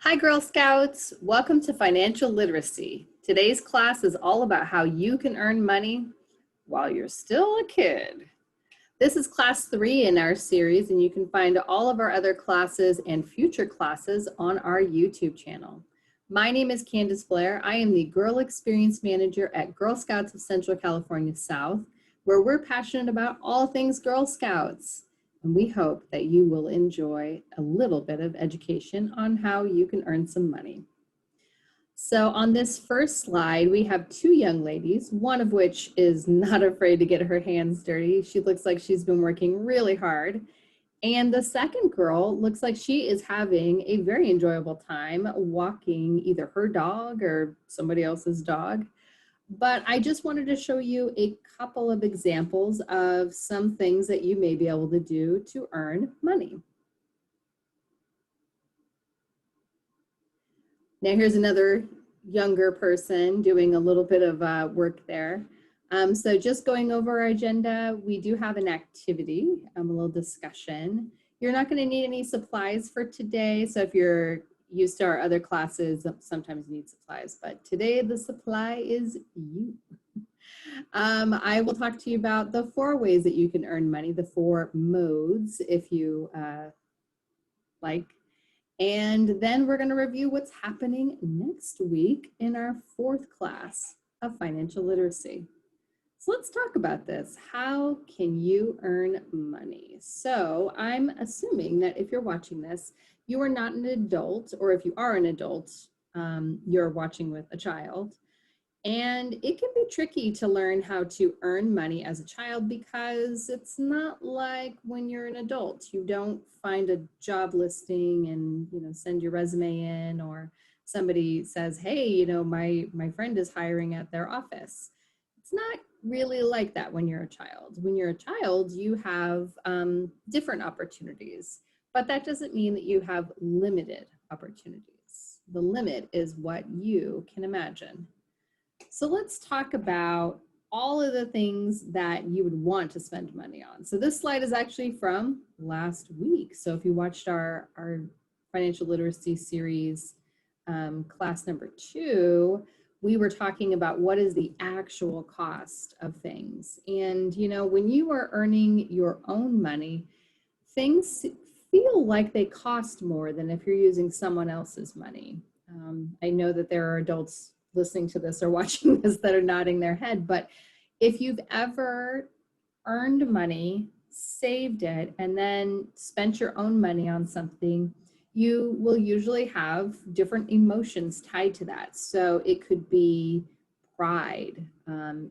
Hi, Girl Scouts. Welcome to Financial Literacy. Today's class is all about how you can earn money while you're still a kid. This is class 3 in our series, and you can find all of our other classes and future classes on our YouTube channel. My name is Candice Blair. I am the Girl Experience Manager at Girl Scouts of Central California South, where we're passionate about all things Girl Scouts. And we hope that you will enjoy a little bit of education on how you can earn some money. So on this first slide, we have two young ladies, one of which is not afraid to get her hands dirty. She looks like she's been working really hard. And the second girl looks like she is having a very enjoyable time walking either her dog or somebody else's dog. But I just wanted to show you a couple of examples of some things that you may be able to do to earn money. Now here's another younger person doing a little bit of work there. So just going over our agenda, we do have an activity, a little discussion. You're not going to need any supplies for today. So if you're used to our other classes, sometimes you need supplies, but today the supply is you. I will talk to you about the 4 ways that you can earn money, the 4 modes if you like. And then we're going to review what's happening next week in our 4th class of financial literacy. So let's talk about this. How can you earn money? So I'm assuming that if you're watching this, you are not an adult, or if you are an adult, you're watching with a child. And it can be tricky to learn how to earn money as a child because it's not like when you're an adult. You don't find a job listing and send your resume in, or somebody says, hey, my friend is hiring at their office. It's not really like that when you're a child. When you're a child, you have different opportunities, but that doesn't mean that you have limited opportunities. The limit is what you can imagine. So let's talk about all of the things that you would want to spend money on. So this slide is actually from last week. So if you watched our financial literacy series, class number 2, we were talking about what is the actual cost of things. And when you are earning your own money, things feel like they cost more than if you're using someone else's money. I know that there are adults listening to this or watching this that are nodding their head, but if you've ever earned money, saved it, and then spent your own money on something, you will usually have different emotions tied to that. So it could be pride.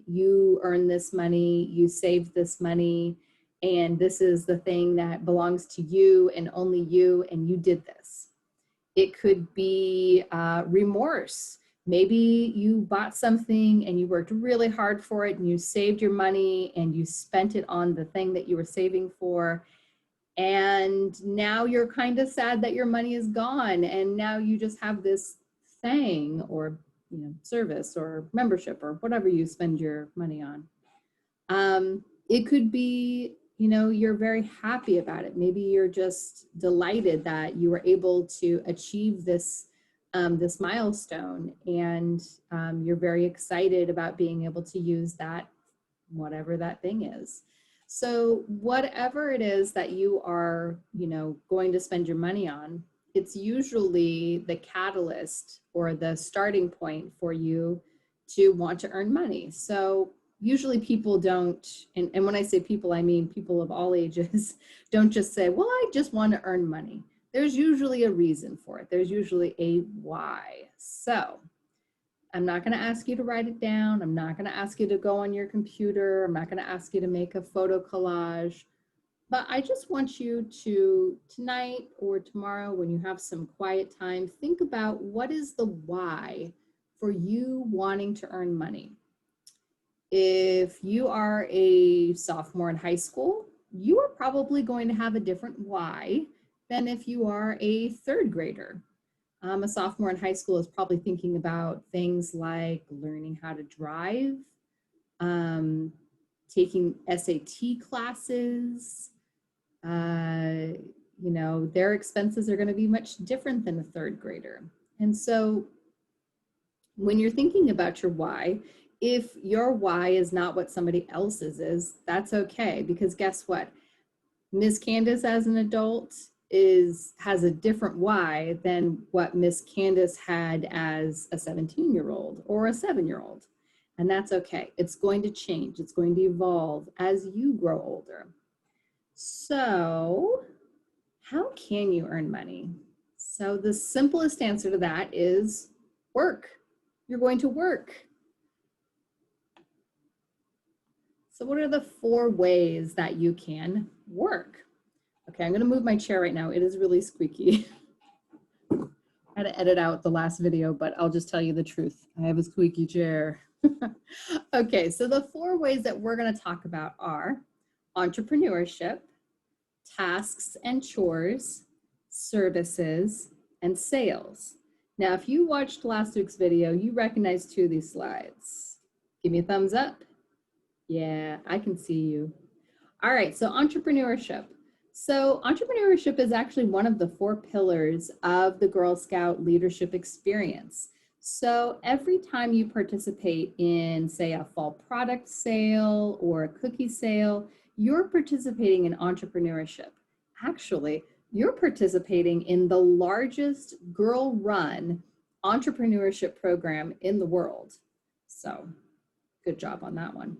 You earned this money, you saved this money, and this is the thing that belongs to you and only you, and you did this. It could be remorse. Maybe you bought something and you worked really hard for it and you saved your money and you spent it on the thing that you were saving for. And now you're kind of sad that your money is gone. And now you just have this thing or service or membership or whatever you spend your money on. It could be you're very happy about it. Maybe you're just delighted that you were able to achieve this this milestone, and you're very excited about being able to use that, whatever that thing is. So whatever it is that you are, going to spend your money on, it's usually the catalyst or the starting point for you to want to earn money. So usually people don't, and when I say people, I mean people of all ages, don't just say, well, I just want to earn money. There's usually a reason for it. There's usually a why. So I'm not going to ask you to write it down. I'm not going to ask you to go on your computer. I'm not going to ask you to make a photo collage. But I just want you to, tonight or tomorrow, when you have some quiet time, think about what is the why for you wanting to earn money. If you are a sophomore in high school, you are probably going to have a different why than if you are a 3rd grader. A sophomore in high school is probably thinking about things like learning how to drive, taking SAT classes, You know, their expenses are going to be much different than a third grader. And so when you're thinking about your why, if your why is not what somebody else's is, that's okay. Because guess what? Miss Candice as an adult has a different why than what Miss Candice had as a 17-year-old or a 7-year-old. And that's okay. It's going to change. It's going to evolve as you grow older. So how can you earn money? So the simplest answer to that is work. You're going to work. So what are the 4 ways that you can work? Okay, I'm going to move my chair right now. It is really squeaky. I had to edit out the last video, but I'll just tell you the truth. I have a squeaky chair. Okay, so the 4 ways that we're going to talk about are entrepreneurship, tasks and chores, services, and sales. Now, if you watched last week's video, you recognize 2 of these slides. Give me a thumbs up. Yeah, I can see you. All right, so entrepreneurship. So entrepreneurship is actually one of the 4 pillars of the Girl Scout leadership experience. So every time you participate in, say, a fall product sale or a cookie sale, you're participating in entrepreneurship. Actually, you're participating in the largest girl-run entrepreneurship program in the world. So good job on that one.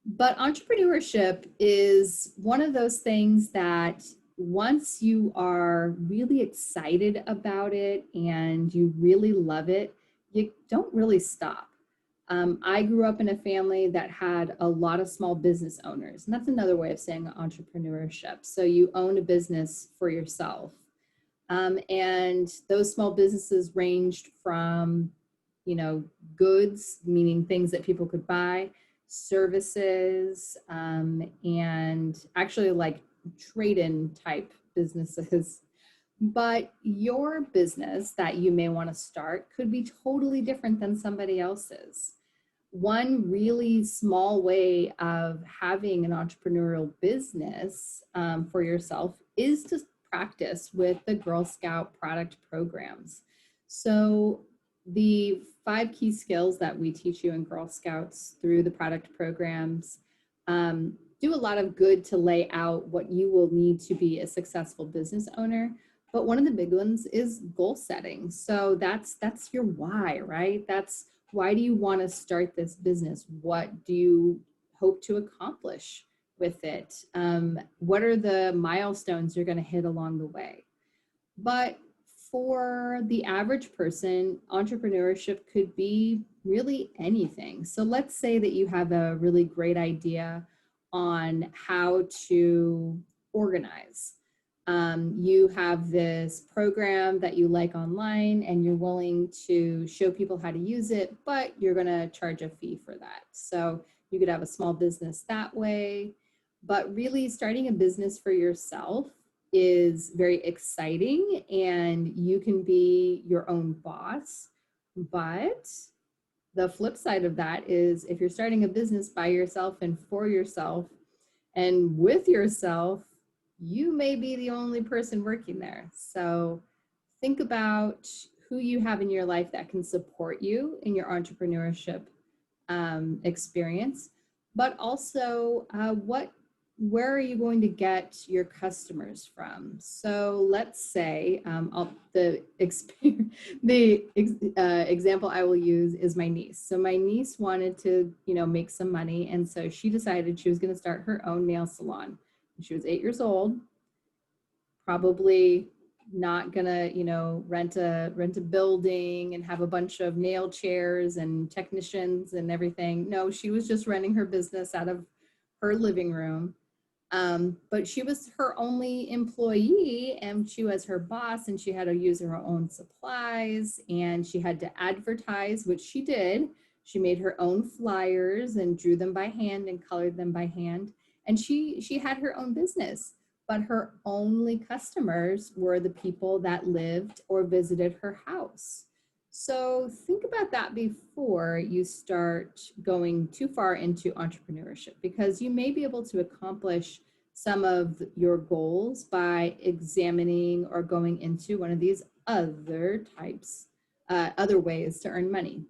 But entrepreneurship is one of those things that once you are really excited about it and you really love it, you don't really stop. I grew up in a family that had a lot of small business owners, and that's another way of saying entrepreneurship. So you own a business for yourself. And those small businesses ranged from, you know, goods, meaning things that people could buy, services, and actually like trade-in type businesses. But your business that you may want to start could be totally different than somebody else's. One really small way of having an entrepreneurial business for yourself is to practice with the Girl Scout product programs. So the 5 key skills that we teach you in Girl Scouts through the product programs do a lot of good to lay out what you will need to be a successful business owner. But one of the big ones is goal setting. So that's your why, right? That's why do you want to start this business? What do you hope to accomplish with it? What are the milestones you're going to hit along the way? But for the average person, entrepreneurship could be really anything. So let's say that you have a really great idea on how to organize. You have this program that you like online and you're willing to show people how to use it, but you're going to charge a fee for that. So you could have a small business that way, but really starting a business for yourself is very exciting and you can be your own boss. But the flip side of that is if you're starting a business by yourself and for yourself and with yourself, you may be the only person working there. So think about who you have in your life that can support you in your entrepreneurship experience, but also where are you going to get your customers from? So let's say the example I will use is my niece. So my niece wanted to, you know, make some money, and so she decided she was going to start her own nail salon. She was 8 years old, probably not gonna, you know, rent a building and have a bunch of nail chairs and technicians and everything. No, she was just running her business out of her living room. But she was her only employee and she was her boss and she had to use her own supplies and she had to advertise, which she did. She made her own flyers and drew them by hand and colored them by hand. And she had her own business, but her only customers were the people that lived or visited her house. So think about that before you start going too far into entrepreneurship, because you may be able to accomplish some of your goals by examining or going into one of these other types, other ways to earn money.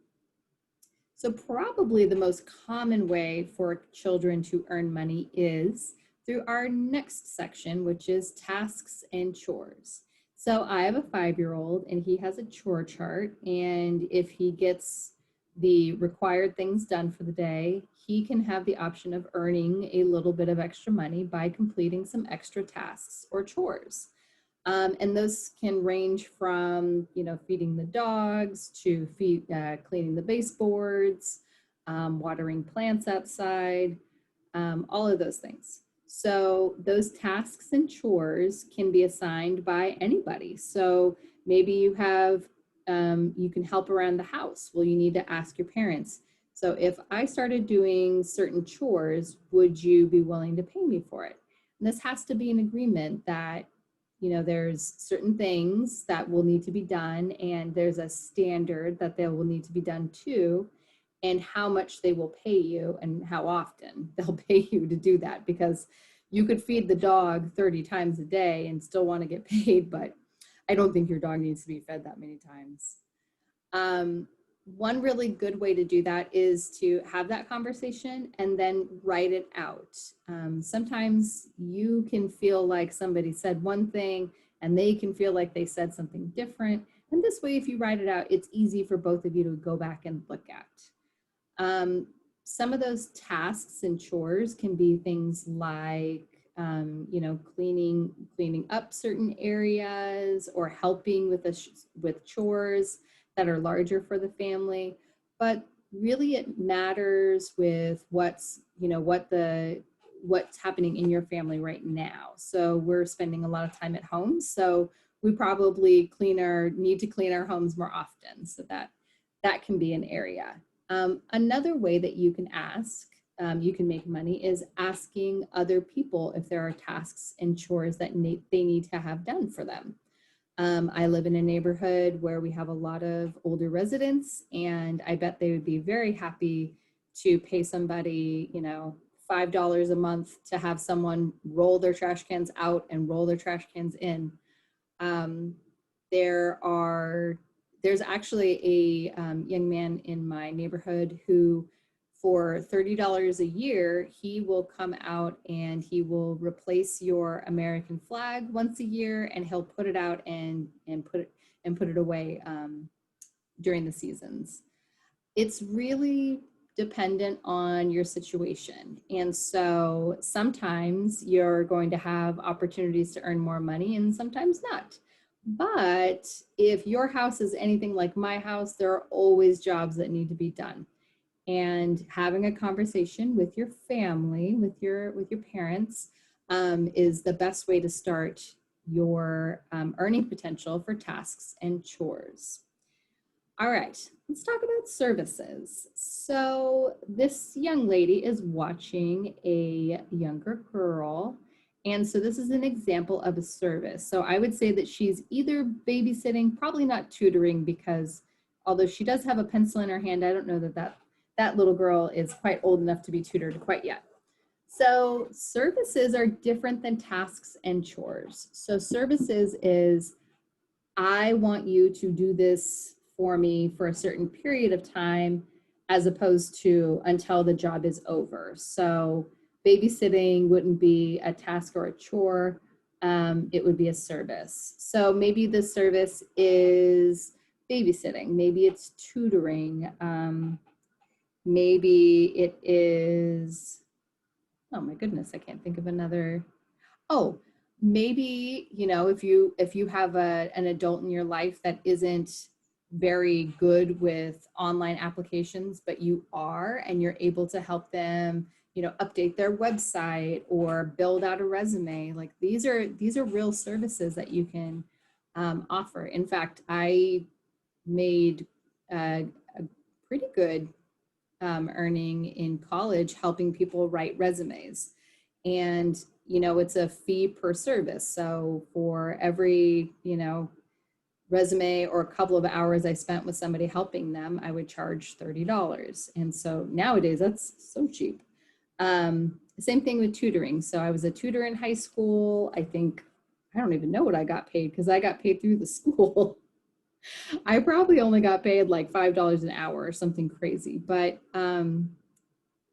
So probably the most common way for children to earn money is through our next section, which is tasks and chores. So I have a 5-year-old and he has a chore chart, and if he gets the required things done for the day, he can have the option of earning a little bit of extra money by completing some extra tasks or chores. And those can range from, feeding the dogs to cleaning the baseboards, watering plants outside, all of those things. So those tasks and chores can be assigned by anybody. So maybe you can help around the house. Well, you need to ask your parents. So if I started doing certain chores, would you be willing to pay me for it? And this has to be an agreement that there's certain things that will need to be done, and there's a standard that they will need to be done too, and how much they will pay you and how often they'll pay you to do that, because you could feed the dog 30 times a day and still want to get paid, but I don't think your dog needs to be fed that many times. One really good way to do that is to have that conversation and then write it out. Sometimes you can feel like somebody said one thing and they can feel like they said something different. And this way, if you write it out, it's easy for both of you to go back and look at. Some of those tasks and chores can be things like, cleaning up certain areas, or helping with chores that are larger for the family. But really it matters with what's happening in your family right now. So we're spending a lot of time at home, so we probably need to clean our homes more often. So that can be an area. Another way that you can you can make money is asking other people if there are tasks and chores that they need to have done for them. I live in a neighborhood where we have a lot of older residents, and I bet they would be very happy to pay somebody, $5 a month to have someone roll their trash cans out and roll their trash cans in. There's actually a young man in my neighborhood who, for $30 a year, he will come out and he will replace your American flag once a year, and he'll put it out and put it away during the seasons. It's really dependent on your situation. And so sometimes you're going to have opportunities to earn more money and sometimes not. But if your house is anything like my house, there are always jobs that need to be done. And having a conversation with your family, with your parents, is the best way to start your earning potential for tasks and chores. All right, let's talk about services. So this young lady is watching a younger girl. And so this is an example of a service. So I would say that she's either babysitting, probably not tutoring, because although she does have a pencil in her hand, I don't know that little girl is quite old enough to be tutored quite yet. So services are different than tasks and chores. So services is, I want you to do this for me for a certain period of time, as opposed to until the job is over. So babysitting wouldn't be a task or a chore. It would be a service. So maybe the service is babysitting. Maybe it's tutoring. Maybe it is, oh my goodness, I can't think of another. Oh, maybe, if you have an adult in your life that isn't very good with online applications, but you are, and you're able to help them, update their website or build out a resume. Like these are real services that you can offer. In fact, I made a pretty good earning in college helping people write resumes. And, it's a fee per service. So for every, resume or a couple of hours I spent with somebody helping them, I would charge $30. And so nowadays that's so cheap. Same thing with tutoring. So I was a tutor in high school. I don't even know what I got paid because I got paid through the school. I probably only got paid like $5 an hour or something crazy, but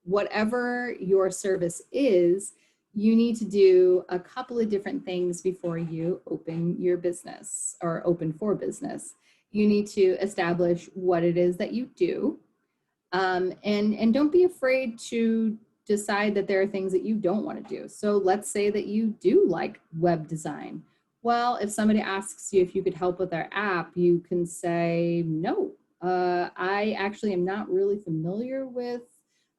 whatever your service is, you need to do a couple of different things before you open your business or open for business. You need to establish what it is that you do. And don't be afraid to decide that there are things that you don't want to do. So let's say that you do like web design. Well, if somebody asks you if you could help with their app, you can say, no, I actually am not really familiar with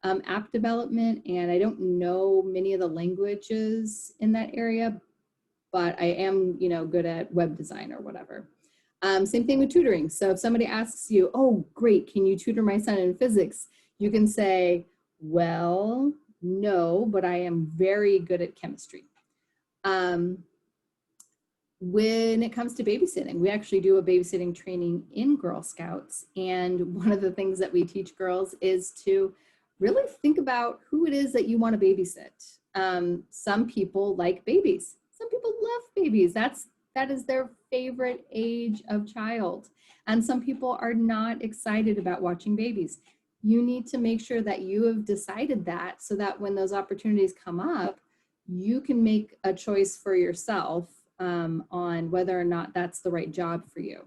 app development, and I don't know many of the languages in that area, but I am, good at web design or whatever. Same thing with tutoring. So if somebody asks you, oh, great, can you tutor my son in physics? You can say, well, no, but I am very good at chemistry. When it comes to babysitting, we actually do a babysitting training in Girl Scouts. And one of the things that we teach girls is to really think about who it is that you want to babysit. Some people like babies. Some people love babies. That is their favorite age of child. And some people are not excited about watching babies. You need to make sure that you have decided that so that when those opportunities come up, you can make a choice for yourself on whether or not that's the right job for you.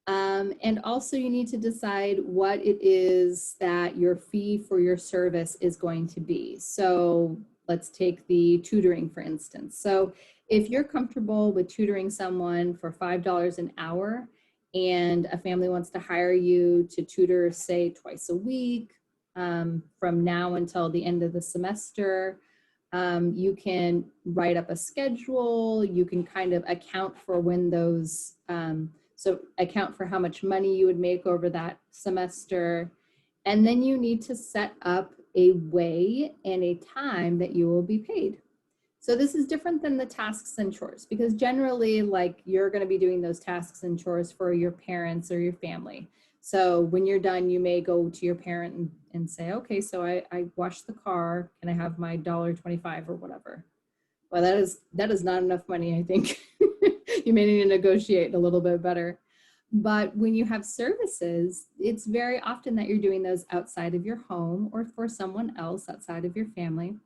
And also you need to decide what it is that your fee for your service is going to be. So let's take the tutoring, for instance. So if you're comfortable with tutoring someone for $5 an hour and a family wants to hire you to tutor, say, twice a week from now until the end of the semester, you can write up a schedule. You can kind of account for when those, so account for how much money you would make over that semester. And then you need to set up a way and a time that you will be paid. So this is different than the tasks and chores, because generally, like, you're going to be doing those tasks and chores for your parents or your family. So when you're done, you may go to your parent and say, okay, so I washed the car. Can I have my $1.25 or whatever? Well, that is not enough money, I think. You may need to negotiate a little bit better. But when you have services, it's very often that you're doing those outside of your home or for someone else outside of your family.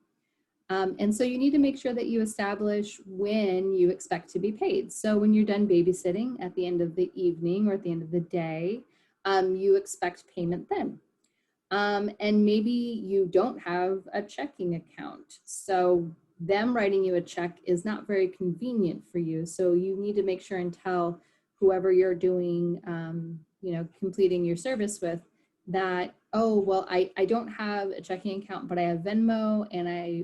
And so you need to make sure that you establish when you expect to be paid. So when you're done babysitting at the end of the evening or at the end of the day, you expect payment then. And maybe you don't have a checking account. So them writing you a check is not very convenient for you. So you need to make sure and tell whoever you're doing, completing your service with, that, oh, well, I don't have a checking account, but I have Venmo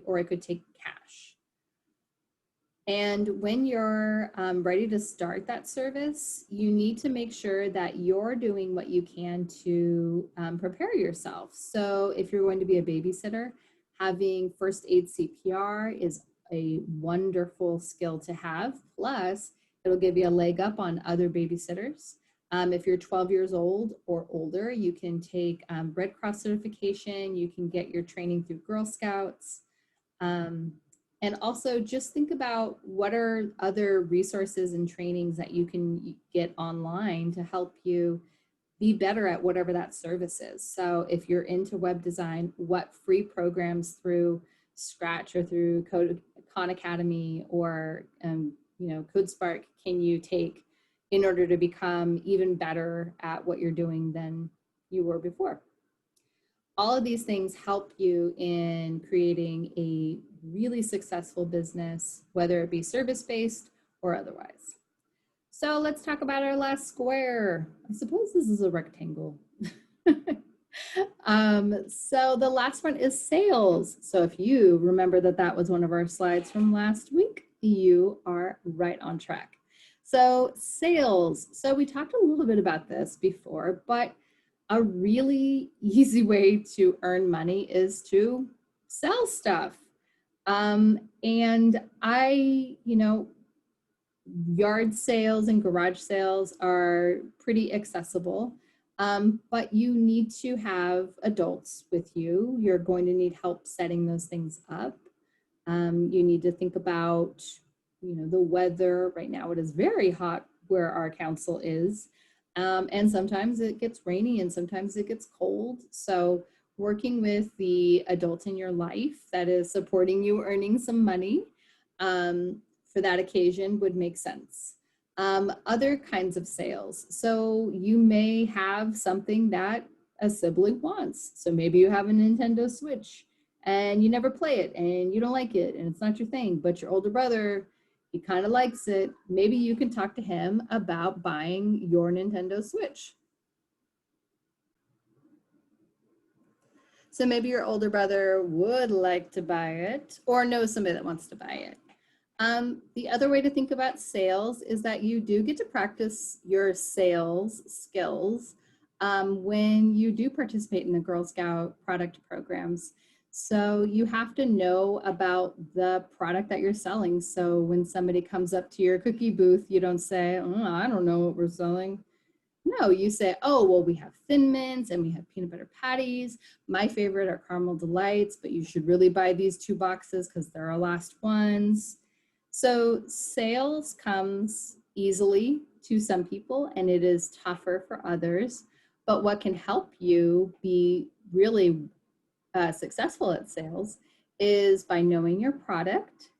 or I could take cash. And when you're ready to start that service, you need to make sure that you're doing what you can to prepare yourself. So if you're going to be a babysitter, having first aid CPR is a wonderful skill to have. Plus, it'll give you a leg up on other babysitters. If you're 12 years old or older, you can take Red Cross certification. You can get your training through Girl Scouts. And also just think about what are other resources and trainings that you can get online to help you be better at whatever that service is. So if you're into web design, what free programs through Scratch or through Khan Academy or CodeSpark can you take in order to become even better at what you're doing than you were before? All of these things help you in creating a really successful business, whether it be service-based or otherwise. So let's talk about our last square. I suppose this is a rectangle. So the last one is sales. So if you remember that was one of our slides from last week, you are right on track. So sales. So we talked a little bit about this before, but a really easy way to earn money is to sell stuff. And yard sales and garage sales are pretty accessible. But you need to have adults with you. You're going to need help setting those things up. You need to think about, the weather. Right now it is very hot where our council is. And sometimes it gets rainy and sometimes it gets cold. So working with the adult in your life that is supporting you earning some money for that occasion would make sense. Other kinds of sales. So you may have something that a sibling wants. So maybe you have a Nintendo Switch and you never play it and you don't like it and it's not your thing, but your older brother, he kind of likes it. Maybe you can talk to him about buying your Nintendo Switch. So maybe your older brother would like to buy it or knows somebody that wants to buy it. The other way to think about sales is that you do get to practice your sales skills when you do participate in the Girl Scout product programs. So you have to know about the product that you're selling. So when somebody comes up to your cookie booth, you don't say, oh, I don't know what we're selling. No, you say, oh, well, we have Thin Mints and we have peanut butter patties. My favorite are caramel delights, but you should really buy these 2 boxes because they're our last ones. So sales comes easily to some people and it is tougher for others. But what can help you be really successful at sales is by knowing your product,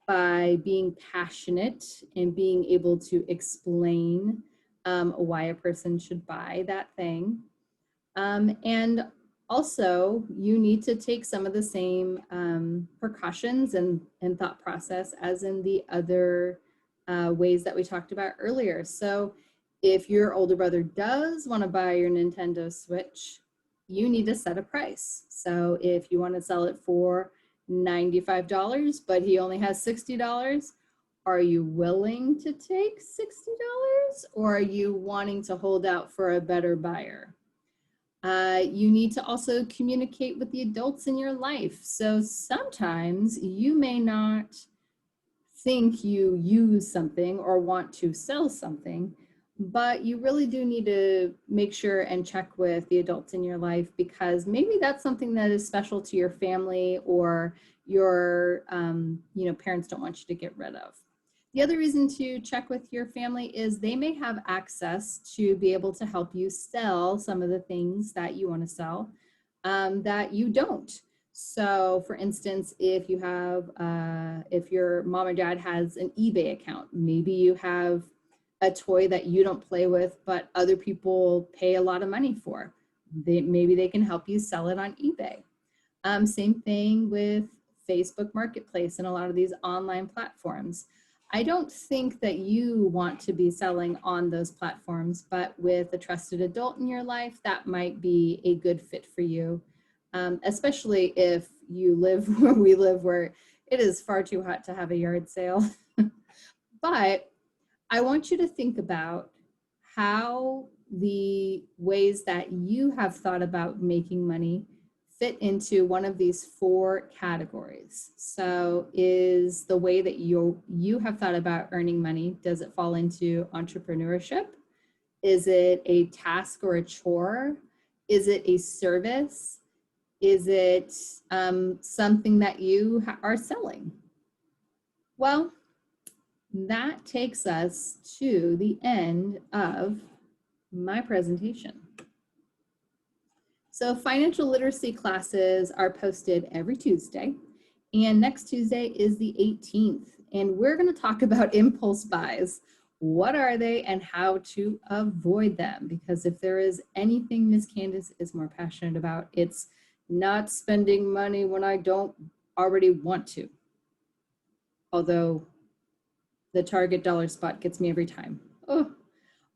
by being passionate and being able to explain why a person should buy that thing. And also, you need to take some of the same precautions and thought process as in the other ways that we talked about earlier. So if your older brother does want to buy your Nintendo Switch, you need to set a price. So if you want to sell it for $95, but he only has $60, are you willing to take $60 or are you wanting to hold out for a better buyer? You need to also communicate with the adults in your life. So sometimes you may not think you use something or want to sell something, but you really do need to make sure and check with the adults in your life because maybe that's something that is special to your family or your parents don't want you to get rid of. The other reason to check with your family is they may have access to be able to help you sell some of the things that you want to sell that you don't. So for instance, if you have, if your mom or dad has an eBay account, maybe you have a toy that you don't play with, but other people pay a lot of money for. Maybe they can help you sell it on eBay. Same thing with Facebook Marketplace and a lot of these online platforms. I don't think that you want to be selling on those platforms, but with a trusted adult in your life, that might be a good fit for you, especially if you live where we live, where it is far too hot to have a yard sale. But I want you to think about how the ways that you have thought about making money fit into one of these 4 categories. So is the way that you have thought about earning money, does it fall into entrepreneurship? Is it a task or a chore? Is it a service? Is it something that you are selling? Well, that takes us to the end of my presentation. So financial literacy classes are posted every Tuesday, and next Tuesday is the 18th, and we're going to talk about impulse buys. What are they and how to avoid them? Because if there is anything Miss Candice is more passionate about, it's not spending money when I don't already want to. Although the Target dollar spot gets me every time. Oh,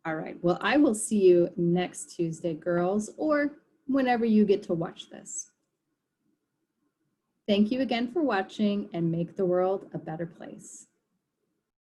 all right. Well, I will see you next Tuesday, girls, or whenever you get to watch this. Thank you again for watching and make the world a better place.